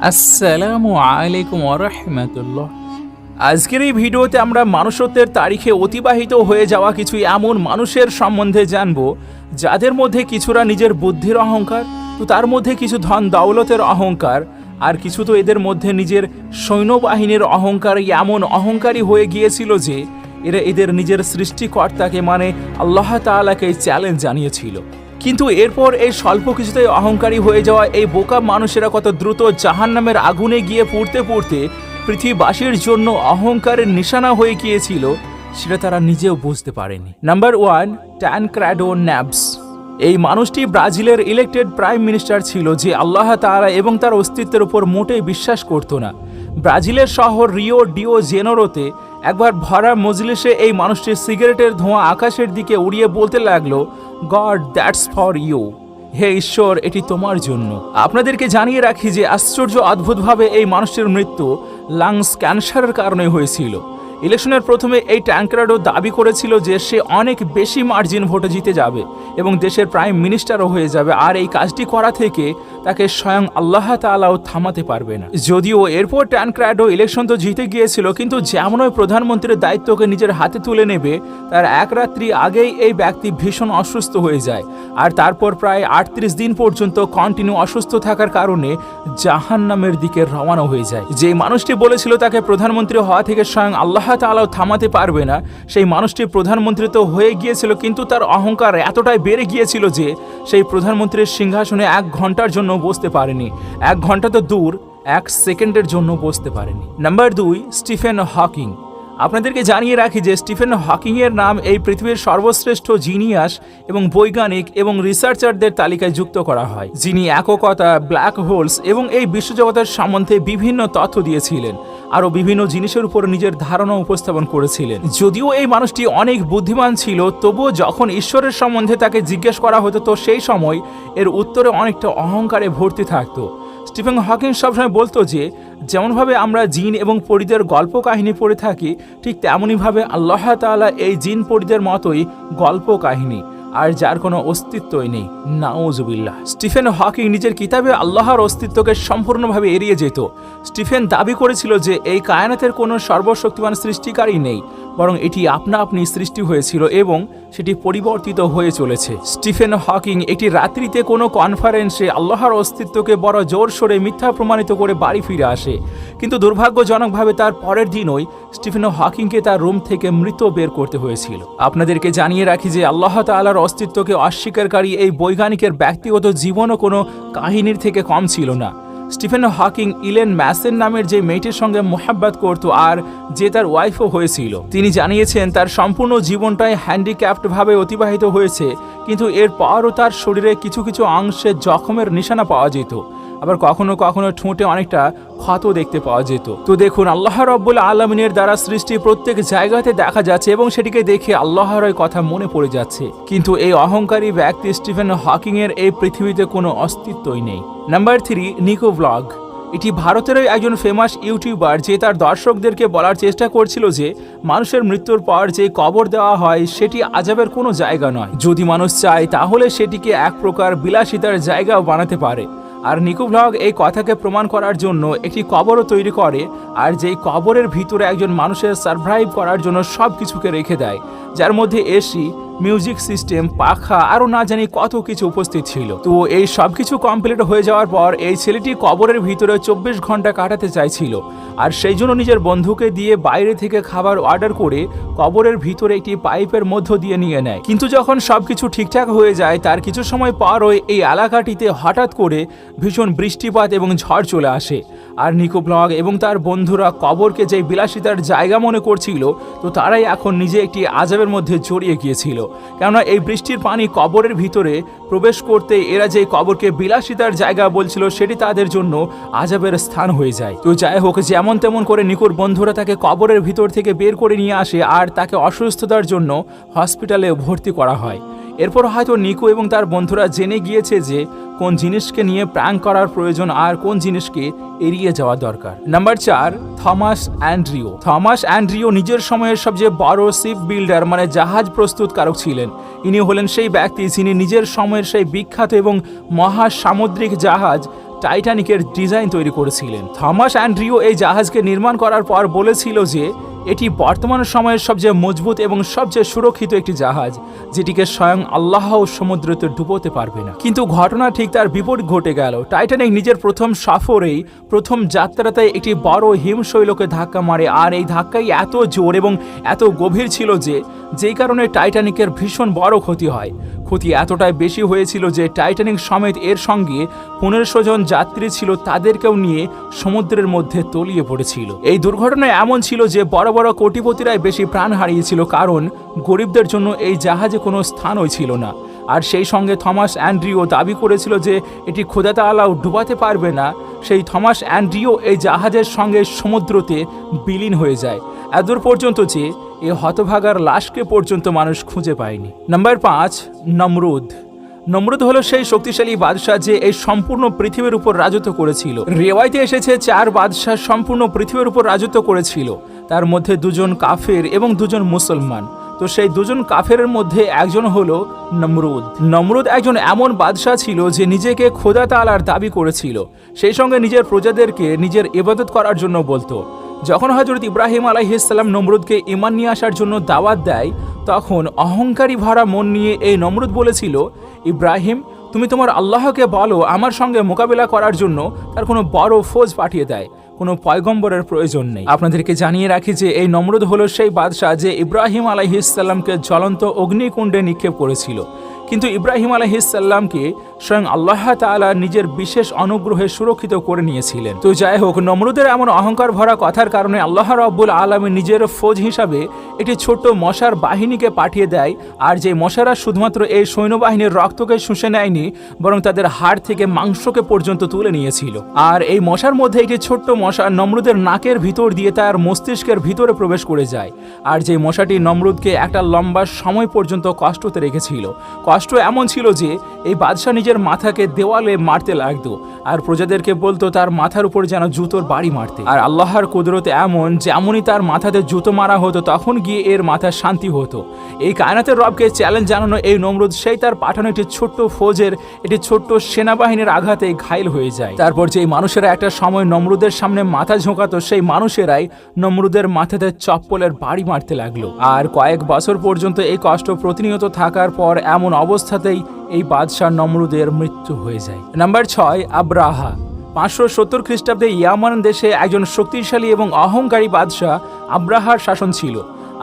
আসসালামু আলাইকুম ওয়া রাহমাতুল্লাহ। আজকের এই ভিডিওতে আমরা মানুষত্বের তারিখে অতিবাহিত হয়ে যাওয়া কিছু এমন মানুষের সম্বন্ধে জানব যাদের মধ্যে কিছুরা নিজের বুদ্ধির অহংকার, তো তার মধ্যে কিছু ধন দৌলতের অহংকার, আর কিছু তো এদের মধ্যে নিজের সৈন্যবাহিনীর অহংকার এমন অহংকারী হয়ে গিয়েছিল যে এরা এদের নিজের সৃষ্টিকর্তাকে মানে আল্লাহ তাআলাকে চ্যালেঞ্জ জানিয়েছিল। কিন্তু এরপর এই স্বল্প কিছুতেই অহংকারী হয়ে যাওয়া এই বোকা মানুষেরা কত দ্রুত জাহান্নামের আগুনে গিয়ে পুড়তে পুড়তে পৃথিবীবাসীর জন্য অহংকারের নিশানা হয়ে গিয়েছিল, সেটা তারা নিজেও বুঝতে পারেনি। নাম্বার 1, ট্যানক্রেডো ন্যাবস। এই মানুষটি ব্রাজিলের ইলেক্টেড প্রাইম মিনিস্টার ছিল যে আল্লাহ তাআলা এবং তার অস্তিত্বের উপর মোটেই বিশ্বাস করত না। ব্রাজিলের শহর রিও ডিও জেনেরোতে একবার ভরা মজলিসে এই মানুষটি সিগারেটের ধোঁয়া আকাশের দিকে উড়িয়ে বলতে লাগলো, গড দ্যাটস ফর ইউ, হে ঈশ্বর এটি তোমার জন্য। আপনাদেরকে জানিয়ে রাখি যে আশ্চর্য অদ্ভুতভাবে এই মানুষটির মৃত্যু লাংস ক্যান্সারের কারণে হয়েছিল। ইলেকশনের প্রথমে এই ট্যানক্রেডো দাবি করেছিল যে সে অনেক বেশি মার্জিন ভোটে জিতে যাবে এবং দেশের প্রাইম মিনিস্টারও হয়ে যাবে, আর এই কাজটি করা থেকে তাকে স্বয়ং আল্লাহ তাআলাও থামাতে পারবে না। যদিও এরপর ট্যানক্রেডো ইলেকশন তো জিতে গিয়েছিল, কিন্তু যেমনই প্রধানমন্ত্রীর দায়িত্বকে নিজের হাতে তুলে নেবে তার এক রাত্রি আগেই এই ব্যক্তি ভীষণ অসুস্থ হয়ে যায়, আর তারপর প্রায় 38 দিন পর্যন্ত কন্টিনিউ অসুস্থ থাকার কারণে জাহান্নামের দিকে রওনা হয়ে যায়। যে মানুষটি বলেছিল তাকে প্রধানমন্ত্রী হওয়া থেকে স্বয়ং আল্লাহ তাআলাও থামাতে পারবে না, সেই মানুষটি প্রধানমন্ত্রী তো হয়ে গিয়েছিল, কিন্তু তার অহংকার এতটাই বেড়ে গিয়েছিল যে সেই প্রধানমন্ত্রীর সিংহাসনে 1 ঘন্টার জন্য বসতে পারেনি। 1 ঘন্টা তো দূর, 1 সেকেন্ডের জন্য বসতে পারেনি। Number 2, Stephen Hawking. আপনাদেরকে জানিয়ে রাখি যে স্টিফেন হকিং এর নাম এই পৃথিবীর সর্বশ্রেষ্ঠ জিনিয়াস এবং বৈজ্ঞানিক এবং রিসার্চারদের তালিকায় যুক্ত করা হয়, যিনি এককতা, ব্ল্যাক হোলস এবং এই বিশ্বজগতের সম্বন্ধে বিভিন্ন তথ্য দিয়েছিলেন, আরও বিভিন্ন জিনিসের উপর নিজের ধারণা উপস্থাপন করেছিলেন। যদিও এই মানুষটি অনেক বুদ্ধিমান ছিল, তবুও যখন ঈশ্বরের সম্বন্ধে তাকে জিজ্ঞেস করা হতো তো সেই সময় এর উত্তরে অনেকটা অহংকারে ভর্তি থাকতো। স্টিফেন হকিং সবসময় বলতো যে যেমনভাবে আমরা জিন এবং পরীদের গল্প কাহিনী পড়ে থাকি, ঠিক তেমনইভাবে আল্লাহ তাআলা এই জিন পরীদের মতোই গল্প কাহিনী, আর যার কোনো অস্তিত্বই নেই। নাউজুবিল্লাহ। স্টিফেন হকিং নিজের কিতাবে আল্লাহর অস্তিত্বকে সম্পূর্ণভাবে এড়িয়ে যেত। স্টিফেন দাবি করেছিল যে এই কায়নাতের কোনো সর্বশক্তিমান সৃষ্টিকারী নেই, বরং এটি আপনা আপনি সৃষ্টি হয়েছিল এবং সেটি পরিবর্তিত হয়ে চলেছে। স্টিফেন হকিং একটি রাত্রিতে কোনো কনফারেন্সে আল্লাহর অস্তিত্বকে বড় জোর সোরে মিথ্যা প্রমাণিত করে বাড়ি ফিরে আসে, কিন্তু দুর্ভাগ্যজনকভাবে তার পরের দিনই স্টিফেন হকিংকে তার রুম থেকে মৃত বের করতে হয়েছিল। আপনাদেরকে জানিয়ে রাখি যে আল্লাহ তাআলার অস্তিত্বকে অস্বীকারী এই বৈজ্ঞানিকের ব্যক্তিগত জীবনও কোনো কাহিনীর থেকে কম ছিল না। স্টিফেন হকিং ইলেন ম্যাসেন নামের যে মেয়েটির সঙ্গে মোহাব্বত করত আর যে তার ওয়াইফও হয়েছিল, তিনি জানিয়েছেন তার সম্পূর্ণ জীবনটাই হ্যান্ডিক্যাপ্ট ভাবে অতিবাহিত হয়েছে, কিন্তু এরপরও তার শরীরে কিছু কিছু অংশে জখমের নিশানা পাওয়া যেত, আবার কখনো কখনো ঠোঁটে অনেকটা ক্ষত দেখতে পাওয়া যেত। তো দেখুন, আল্লাহ রাব্বুল আলামিনের দ্বারা সৃষ্টি প্রত্যেক জায়গাতে দেখা যাচ্ছে এবং সেটিকে দেখে আল্লাহর কথা মনে পড়ে যাচ্ছে, কিন্তু এই অহংকারী ব্যক্তি স্টিফেন হকিং এর এই পৃথিবীতে কোনো অস্তিত্বই নেই। নাম্বার 3, নিকো ব্লগ। এটি ভারতেরই একজন ফেমাস ইউটিউবার যে তার দর্শকদেরকে বলার চেষ্টা করছিল যে মানুষের মৃত্যুর পর যে কবর দেওয়া হয় সেটি আযাবের কোনো জায়গা নয়, যদি মানুষ চায় তাহলে সেটিকে এক প্রকার বিলাসিতার জায়গাও বানাতে পারে। আর নিকো ব্লগ এই কথাকে প্রমাণ করার জন্য একটি কবরও তৈরি করে, আর যেই কবরের ভিতরে একজন মানুষের সারভাইভ করার জন্য সব কিছুকে রেখে দেয়, যার মধ্যে এসি, মিউজিক সিস্টেম, পাখা, আরও না জানি কত কিছু উপস্থিত ছিল। তো এই সব কিছু কমপ্লিট হয়ে যাওয়ার পর এই ছেলেটি কবরের ভিতরে 24 ঘন্টা কাটাতে চাইছিল, আর সেই জন্য নিজের বন্ধুকে দিয়ে বাইরে থেকে খাবার অর্ডার করে কবরের ভিতরে একটি পাইপের মধ্য দিয়ে নিয়ে নেয়। কিন্তু যখন সবকিছু ঠিকঠাক হয়ে যায় তার কিছু সময় পরই এই এলাকাটিতে হঠাৎ করে ভীষণ বৃষ্টিপাত এবং ঝড় চলে আসে, আর নিকো ব্লগ এবং তার বন্ধুরা কবরকে যে বিলাসিতার জায়গা মনে করছিল, তো তারাই এখন নিজে একটি আযাবের মধ্যে জড়িয়ে গিয়েছিল, কেননা এই বৃষ্টির পানি কবরের ভিতরে প্রবেশ করতে এরা যে কবরকে বিলাসিতার জায়গা বলছিল সেটি তাদের জন্য আযাবের স্থান হয়ে যায়। তো যাই হোক, যেমন তেমন করে নিকোর বন্ধুরা তাকে কবরের ভিতর থেকে বের করে নিয়ে আসে আর তাকে অসুস্থতার জন্য হসপিটালে ভর্তি করা হয়। এরপর হয়তো নিকো এবং তার বন্ধুরা জেনে গিয়েছে যে কোন জিনিসকে নিয়ে প্র্যাঙ্ক করার প্রয়োজন আর কোন জিনিসকে এড়িয়ে যাওয়া দরকার। Number 4, Thomas Andrew. Thomas Andrew নিজের সময়ের সবচেয়ে বড় শিপ বিল্ডার মানে জাহাজ প্রস্তুতকারক ছিলেন। ইনি হলেন সেই ব্যক্তি যিনি নিজের সময়ের সেই বিখ্যাত এবং মহাসামুদ্রিক জাহাজ টাইটানিকের ডিজাইন তৈরি করেছিলেন। থমাস অ্যান্ড্রিউ এই জাহাজকে নির্মাণ করার পর বলেছিল যে এটি বর্তমান সময়ের সবচেয়ে মজবুত এবং সবচেয়ে সুরক্ষিত একটি জাহাজ, যেটিকে স্বয়ং আল্লাহ সমুদ্রতে ডুবোতে পারবে না। কিন্তু ঘটনা ঠিক তার বিপরীত ঘটে গেল। টাইটানিক নিজের প্রথম সফরেই, প্রথম যাত্রাতে একটি বড় হিমশৈলকে ধাক্কা মারে, আর এই ধাক্কাই এত জোর এবং এত গভীর ছিল যেই কারণে টাইটানিকের ভীষণ বড় ক্ষতি হয়। ক্ষতি এতটাই বেশি হয়েছিল যে টাইটানিক সমেত এর সঙ্গে 1500 জন যাত্রী ছিল, তাদেরকেও নিয়ে সমুদ্রের মধ্যে তলিয়ে পড়েছিল। এই দুর্ঘটনা এমন ছিল যে বড় বড় কোটিপতিরাই বেশি প্রাণ হারিয়েছিল, কারণ গরিবদের জন্য এই জাহাজে কোনো স্থানই ছিল না। আর সেই সঙ্গে থমাস অ্যান্ড্রিউ দাবি করেছিল যে এটি খোদা তাআলাও ডুবাতে পারবে না। সেই থমাস অ্যান্ড্রিউ এই জাহাজের সঙ্গে সমুদ্রতে বিলীন হয়ে যায়, এদূর পর্যন্ত যে এই হতভাগার লাশকে পর্যন্ত মানুষ খুঁজে পায়নি। নাম্বার 5, নমরুদ। নমরুদ হলো সেই শক্তিশালী বাদশাহ যে এই সম্পূর্ণ পৃথিবীর উপর রাজত্ব করেছিল। রেওয়ায়তে এসেছে 4 বাদশাহ সম্পূর্ণ পৃথিবীর উপর রাজত্ব করেছিল, তার মধ্যে 2 জন কাফের এবং 2 জন মুসলমান। তো সেই 2 জন কাফেরের মধ্যে একজন হলো নমরুদ। নমরুদ একজন এমন বাদশাহ ছিল যে নিজেকে খোদা তাআলার দাবি করেছিল, সেই সঙ্গে নিজের প্রজাদেরকে নিজের ইবাদত করার জন্য বলতো। যখন হযরত ইব্রাহিম আলাইহিস সালাম নমরুদকে ঈমান নিয়ে আসার জন্য দাওয়াত দেয়, তখন অহংকারী ভরা মন নিয়ে এই নমরুদ বলেছিল, ইব্রাহিম, তুমি তোমার আল্লাহকে বলো আমার সঙ্গে মোকাবিলা করার জন্য তার কোনো বড় ফৌজ পাঠিয়ে দেয়, কোনো পয়গম্বরের প্রয়োজন নেই। আপনাদেরকে জানিয়ে রাখি যে এই নমরুদ হলো সেই বাদশাহ যে ইব্রাহিম আলাইহিস সালামকে জ্বলন্ত অগ্নিকুণ্ডে নিক্ষেপ করেছিল। কিন্তু ইব্রাহিম আলাইহিস সালামকে স্বয়ং আল্লাহ তাআলা নিজের বিশেষ অনুগ্রহে সুরক্ষিত করে নিয়েছিলেন। তো যাই হোক, নমরুদের এমন অহংকার ভরা কথার কারণে আল্লাহ রাব্বুল আলামিন নিজের ফৌজ হিসাবে একটি ছোট্ট মশার বাহিনীকে পাঠিয়ে দেয়। আর যে মশারা শুধুমাত্র এই সৈন্যবাহিনীর রক্তকে শুষে নেয়নি, বরং তাদের হাড় থেকে মাংসকে পর্যন্ত তুলে নিয়েছিল। আর এই মশার মধ্যে একটি ছোট্ট মশা নমরুদের নাকের ভিতর দিয়ে তার মস্তিষ্কের ভিতরে প্রবেশ করে যায়। আর যে মশাটি নমরুদকে একটা লম্বা সময় পর্যন্ত কষ্টতে রেখেছিল। কষ্ট এমন ছিল যে এই বাদশাহ নিজের মাথাকে দেওয়ালে মারতে লাগতো, আর প্রজাদেরকে বলতো তার মাথার উপর যেন জুতোর বাড়ি মারতে। আর আল্লাহর কুদরত এমন, যেমনই তার মাথাতে জুতো মারা হতো তখন গিয়ে এর মাথা শান্তি হতো। এই কায়নাতের রবকে চ্যালেঞ্জ জানানো এই নমরুদ সেই তার পাঠানো একটি ছোট্ট ফৌজের, একটি ছোট্ট সেনাবাহিনীর আঘাতে ঘায়েল হয়ে যায়। তারপর যেই মানুষেরা একটা সময় নমরুদের সামনে মাথা ঝোঁকাতো, সেই মানুষেরাই নমরুদের মাথাতে চপ্পলের বাড়ি মারতে লাগলো। আর কয়েক বছর পর্যন্ত এই কষ্ট প্রতিনিয়ত থাকার পর এমন অবস্থাতেই এই বাদশাহ নমরুদের মৃত্যু হয়ে যায়। নাম্বার 6, আব্রাহা। 570 খ্রিস্টাব্দে ইয়ামান দেশে একজন শক্তিশালী এবং অহংকারী বাদশাহ আব্রাহার শাসন ছিল।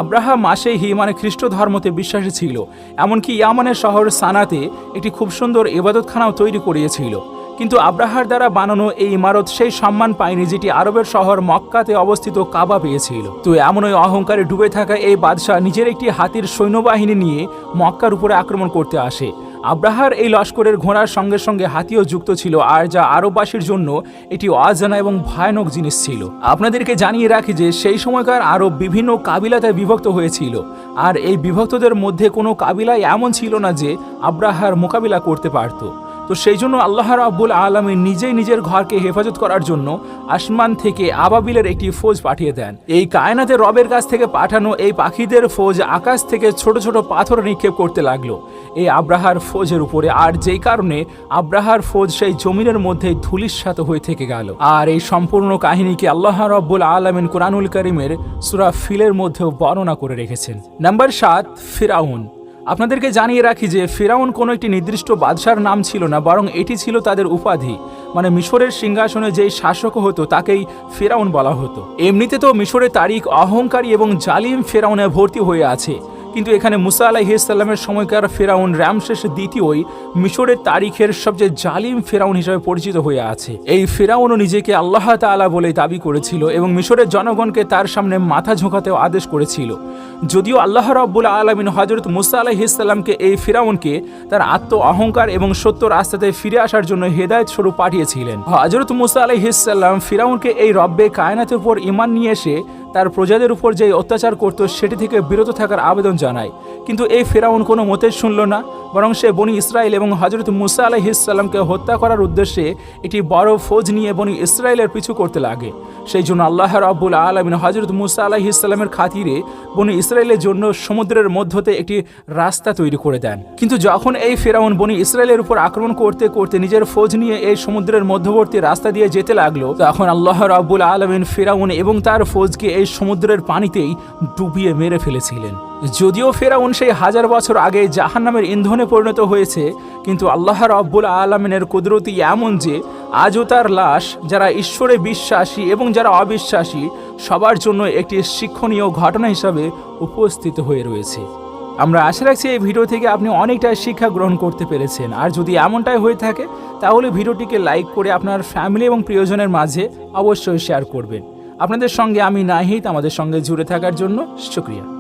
আব্রাহা মাসেহি মানে খ্রিস্ট ধর্মতে বিশ্বাসী ছিল। এমনকি ইয়ামানের শহর সানাতে একটি খুব সুন্দর ইবাদতখানাও তৈরি করিয়েছিল। কিন্তু আব্রাহার দ্বারা বানানো এই ইমারত সেই সম্মান পায়নি যেটি আরবের শহর মক্কাতে অবস্থিত কাবা পেয়েছিল। তো এমনই অহংকারে ডুবে থাকা এই বাদশাহ নিজের একটি হাতির সৈন্যবাহিনী নিয়ে মক্কার উপরে আক্রমণ করতে আসে। আব্রাহার এই লস্করের ঘোড়ার সঙ্গে সঙ্গে হাতিও যুক্ত ছিল, আর যা আরববাসীর জন্য এটি অজানা এবং ভয়ানক জিনিস ছিল। আপনাদেরকে জানিয়ে রাখি যে সেই সময়কার আরব বিভিন্ন কাবিলাতে বিভক্ত হয়েছিল, আর এই বিভক্তদের মধ্যে কোনো কাবিলাই এমন ছিল না যে আব্রাহার মোকাবিলা করতে পারত। তো সেই জন্য আল্লাহ রাব্বুল আলামিন নিজেই নিজের ঘরকে হেফাজত করার জন্য আসমান থেকে আবাবিলের একটি ফৌজ পাঠিয়ে দেন। এই কায়নাতে রবের কাছ থেকে পাঠানো এই পাখিদের ফৌজ আকাশ থেকে ছোট ছোট পাথর নিক্ষেপ করতে লাগলো এই আব্রাহার ফৌজের উপরে, আর যেই কারণে আব্রাহার ফৌজ সেই জমিনের মধ্যে ধূলিসাৎ হয়ে থেকে গেল। আর এই সম্পূর্ণ কাহিনীকে আল্লাহ রাব্বুল আলামিন কুরআনুল কারীমের সূরা ফিলের মধ্যেও বর্ণনা করে রেখেছেন। নাম্বার 7, ফিরাউন। আপনাদেরকে জানিয়ে রাখি যে ফিরাউন কোনো একটি নির্দিষ্ট বাদশার নাম ছিল না, বরং এটি ছিল তাদের উপাধি। মানে মিশরের সিংহাসনে যেই শাসক হতো তাকেই ফিরাউন বলা হতো। এমনিতে তো মিশরের তারিখ অহংকারী এবং জালিম ফিরাউনে ভর্তি হয়ে আছে, কিন্তু এখানে মুসা আলাইহিস সালামের সময়কার ফিরাউন রামশেষ দ্বিতীয়ই মিশরের তারিখের সবচেয়ে জালিম ফিরাউন হিসেবে পরিচিত হয়ে আছে। এই ফিরাউনও নিজেকে আল্লাহ তাআলা বলে দাবি করেছিল এবং মিশরের জনগণকে তার সামনে মাথা ঝোঁকাতেও আদেশ করেছিল। যদিও আল্লাহ রাব্বুল আলামিন হযরত মুসা আলাইহিস সালামকে এই ফিরাউনকে তার আত্ম অহংকার এবং সত্য রাস্তাতে ফিরে আসার জন্য হেদায়েত স্বরূপ পাঠিয়েছিলেন। হযরত মুসা আলাইহিস সালাম ফিরাউনকে এই রব্বে কায়নাতের উপর ঈমান নিয়ে এসে তার প্রজাদের উপর যে অত্যাচার করত সেটি থেকে বিরত থাকার আবেদন জানায়। কিন্তু এই ফেরাউন কোনো মতে শুনল না, বরং সে বনি ইসরায়েল এবং হযরত মুসা আলাইহিস সালামকে হত্যা করার উদ্দেশ্যে একটি বড় ফৌজ নিয়ে বনি ইসরায়েলের পিছু করতে লাগে। সেই জন্য আল্লাহ রাব্বুল আলামিন হযরত মুসা আলাইহিস সালামের খাতিরে বনি ইসরায়েলের জন্য সমুদ্রের মধ্যতে একটি রাস্তা তৈরি করে দেন। কিন্তু যখন এই ফেরাউন বনি ইসরায়েলের উপর আক্রমণ করতে করতে নিজের ফৌজ নিয়ে এই সমুদ্রের মধ্যবর্তী রাস্তা দিয়ে যেতে লাগলো, তখন আল্লাহ রাব্বুল আলামিন ফেরাউন এবং তার ফৌজকে এই সমুদ্রের পানিতেই ডুবিয়ে মেরে ফেলেছিলেন। যদিও ফেরাউন সেই 1000 বছর আগে জাহান্নামের ইন্ধনে পরিণত হয়েছে, কিন্তু আল্লাহ রাব্বুল আলামিনের কুদরতি এমন যে আজও তার লাশ যারা ঈশ্বরে বিশ্বাসী এবং যারা অবিশ্বাসী সবার জন্য একটি শিক্ষণীয় ঘটনা হিসাবে উপস্থিত হয়ে রয়েছে। আমরা আশা রাখছি এই ভিডিও থেকে আপনি অনেকটাই শিক্ষা গ্রহণ করতে পেরেছেন। আর যদি এমনটাই হয়ে থাকে তাহলে ভিডিওটিকে লাইক করে আপনার ফ্যামিলি এবং প্রিয়জনের মাঝে অবশ্যই শেয়ার করবেন। আপনাদের সঙ্গে আমি নাহিদ, আমাদের সঙ্গে জুড়ে থাকার জন্য শুকরিয়া।